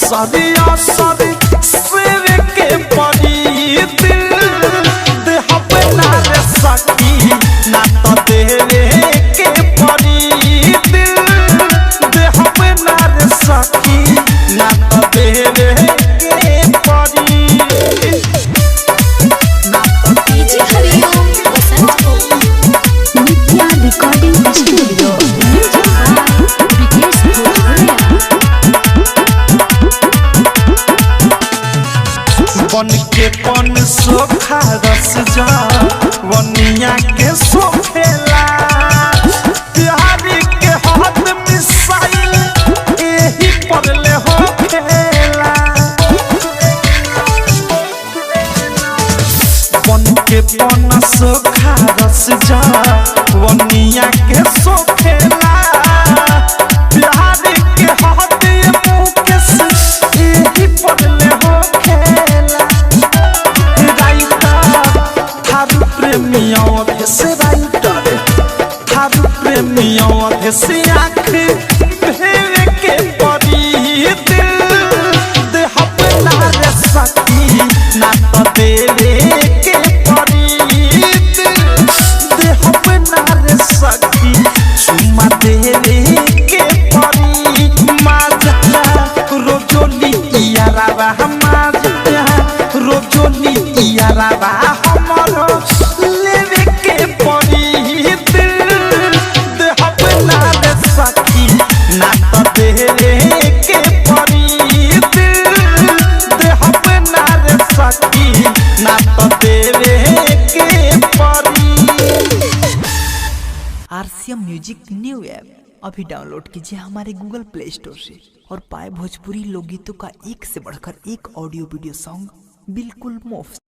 सरिया सरी सिर के परी दिल देह पे ना रे सकी ना तो देवे के परी दिल देह पे ना रे सकी ना तो देवे के परी ना तो डीजे हरिओम बसंत को नित्या रिकॉर्डिंग स्टूडियो बन के पन सोखा रस जा वनिया के सोखेला प्यारी के हाथ मिसाइल एही पर ले हो खेला बन के पन सोखा रस जा वनिया के सोखेला प्यारी के हाथ मुँह के एही पर ले हो खेला प्रेमियों से राइटर थारू प्रेमियों से आँख भेड़ के परी दिल देह पे ना रे सकी ना तो देवे के परी दिल देह पे ना रे सकी चुमा देवे के परी माजा रोजोली यारावा माजा रोजोली यारावा हमारो लेवे के परी दिल देह पे ना रे सकी ना तो देवे के परी दिल देह पे ना रे सकी ना तो देवे के परी। आरसीएम म्यूजिक न्यू ऐप अभी डाउनलोड कीजिए हमारे गूगल प्ले स्टोर से और पाए भोजपुरी लोकगीतों का एक से बढ़कर एक ऑडियो वीडियो सॉन्ग बिल्कुल मुफ्त।